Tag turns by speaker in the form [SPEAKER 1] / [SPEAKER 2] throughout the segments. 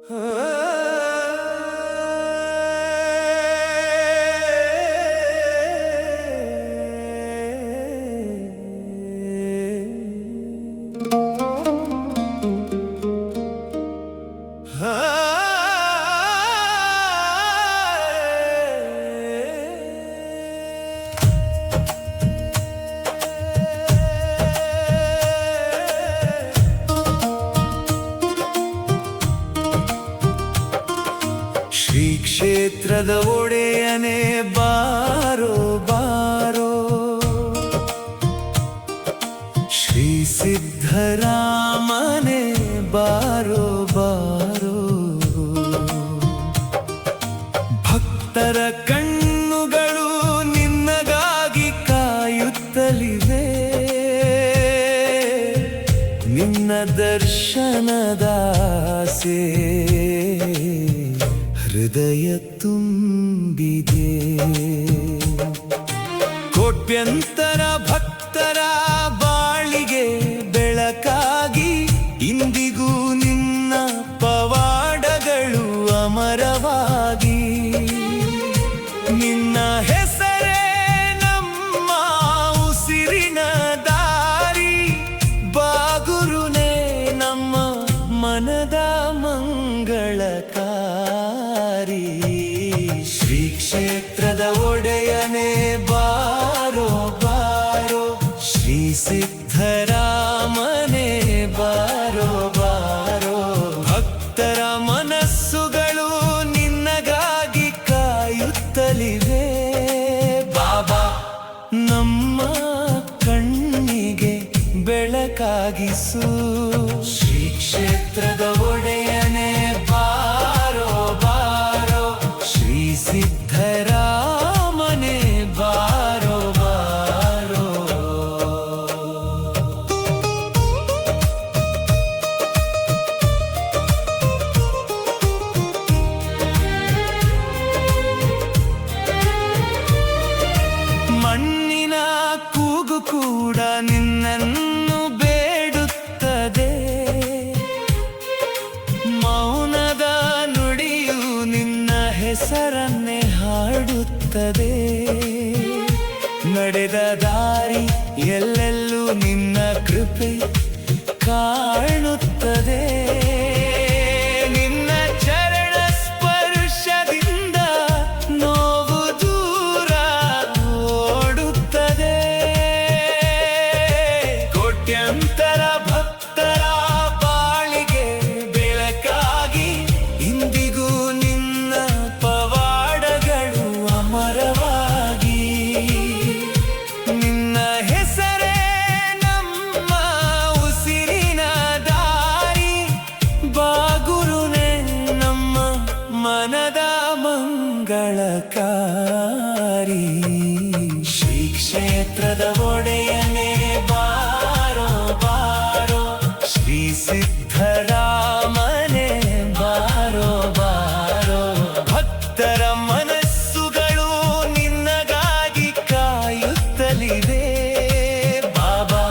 [SPEAKER 1] ಶ್ರೀ ಕ್ಷೇತ್ರದ ಒಡೆಯನೇ ಬಾರೋ ಬಾರೋ, ಶ್ರೀ ಸಿದ್ಧರಾಮನೇ ಬಾರೋ ಬಾರೋ. ಭಕ್ತರ ಕಣ್ಣುಗಳು ನಿನ್ನಗಾಗಿ ಕಾಯುತ್ತಲಿವೆ, ನಿನ್ನ ದರ್ಶನದ ಆಸೆ ಹೃದಯ ತುಂಬಿದೆ. ಕೋಟ್ಯಂತರ ಭಕ್ತರ ಬಾಳಿಗೆ ಬೆಳಕಾಗಿ ಇಂದಿಗೂ ನಿನ್ನ ಪವಾಡಗಳು ಅಮರವಾಗಿ. ನಿನ್ನ ಹೆಸರೇ ನಮ್ಮ ಉಸಿರಿನ ದಾರಿ, ಬಾಗುರುನೇ ನಮ್ಮ ಮನದ ಮಂಗಳಕಾರಿ. ಶ್ರೀ ಕ್ಷೇತ್ರದ ಒಡೆಯನೇ ಬಾರೋ ಬಾರೋ, ಶ್ರೀ ಸಿದ್ಧರಾಮನೇ ಬಾರೋ ಬಾರೋ. ಭಕ್ತರ ಮನಸ್ಸುಗಳು ನಿನ್ನಗಾಗಿ ಕಾಯುತ್ತಲಿವೆ, ಬಾಬಾ ನಮ್ಮ ಕಣ್ಣಿಗೆ ಬೆಳಕಾಗಿಸು. ಶ್ರೀ ಕ್ಷೇತ್ರದ ಒಡೆಯನೇ ಬಾರೋ ಬಾರೋ, ಶ್ರೀ ಸಿದ್ಧರಾಮನೇ ಬಾರೋ ಬಾರೋ. ಮಣ್ಣಿನ ಕೂಗು ಕೂಡ ನಿನ್ನನ್ನು ಬೇಡುತ್ತದೆ, ಮೌನದ ನುಡಿಯು ನಿನ್ನ ಹೆಸರನ್ನೇ ಹಾಡುತ್ತದೆ. ನಡೆದ ದಾರಿ ಎಲ್ಲೆಲ್ಲೂ ನಿನ್ನ ಕೃಪೆ ಕಾಣುತ್ತದೆ, ನಿನ್ನ ಚರಣ ಸ್ಪರ್ಶದಿಂದ ನೋವು ದೂರ ಓಡುತ್ತದೆ. ಕೋಟ್ಯಂತರ ಭಕ್ತರ ಬಾಳಿಗೆ ಬೆಳಕಾಗಿ ಇಂದಿಗೂ ನಿನ್ನ ಪವಾಡಗಳು ಅಮರವಾಗಿ. ನಿನ್ನ ಹೆಸರೇ ನಮ್ಮ ಉಸಿರಿನ ದಾರಿ, ಬಾಗುರುನೇ ನಮ್ಮ ಮನದ ಮಂಗಳಕಾರಿ. ಶ್ರೀ ಕ್ಷೇತ್ರದ ಒಡೆಯನೇ ಬಾರೋ ಬಾರೋ, ಶ್ರೀ ಸಿದ್ಧರಾಮನೇ ಬಾರೋ ಬಾರೋ. ಭಕ್ತರ ಮನಸ್ಸುಗಳು ನಿನ್ನಗಾಗಿ ಕಾಯುತ್ತಲಿವೆ, ಬಾಬಾ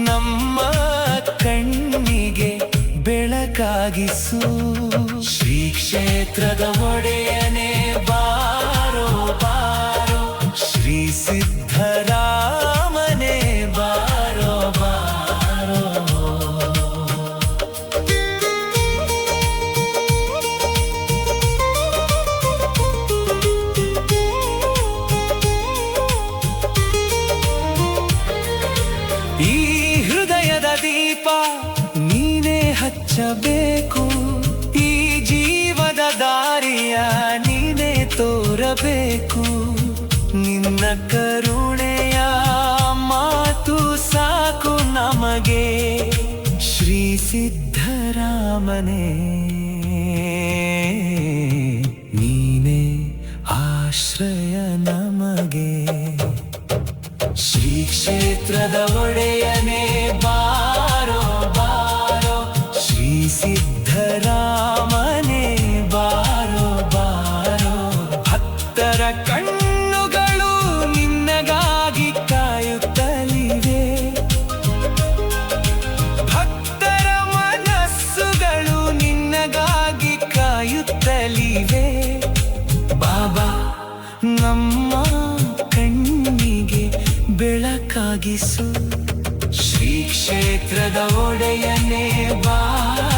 [SPEAKER 1] ನಮ್ಮ ಕಣ್ಣಿಗೆ ಬೆಳಕಾಗಿಸು. ಶ್ರೀ ಕ್ಷೇತ್ರದ ಒಡೆಯನೇ ಬಾರೋ ಬಾರೋ, ಶ್ರೀ ಸಿದ್ಧರಾಮನೇ ಬಾರೋ ಬಾರೋ. ಈ ಹೃದಯದ ದೀಪ ನೀನೇ ಹಚ್ಚಬೇಕು, ಈ ಜೀವದ ದಾರಿಯ ನೀನೇ ತೋರಬೇಕು. ನಿನ್ನ ಕರುಣೆಯ ಮಾತು ಸಾಕು ನಮಗೆ, ಶ್ರೀ ಸಿದ್ಧರಾಮನೇ ನೀನೇ ಆಶ್ರಯ ನಮಗೆ. ಶ್ರೀ ಕ್ಷೇತ್ರದ ಒಡೆಯನೇ ಬಾರೋ ಬಾರೋ, ಶ್ರೀ ಸಿದ್ಧರಾಮನೇ ಬಾರೋ ಬಾರೋ. ಭಕ್ತರ ಕಣ್ಣುಗಳು ನಿನ್ನಗಾಗಿ ಕಾಯುತ್ತಲಿವೆ, ಭಕ್ತರ ಮನಸ್ಸುಗಳು ನಿನ್ನಗಾಗಿ ಧನ್ಯವಾಗಿಸು. ಶ್ರೀ ಕ್ಷೇತ್ರದ ಒಡೆಯನೇ ಬಾರೋ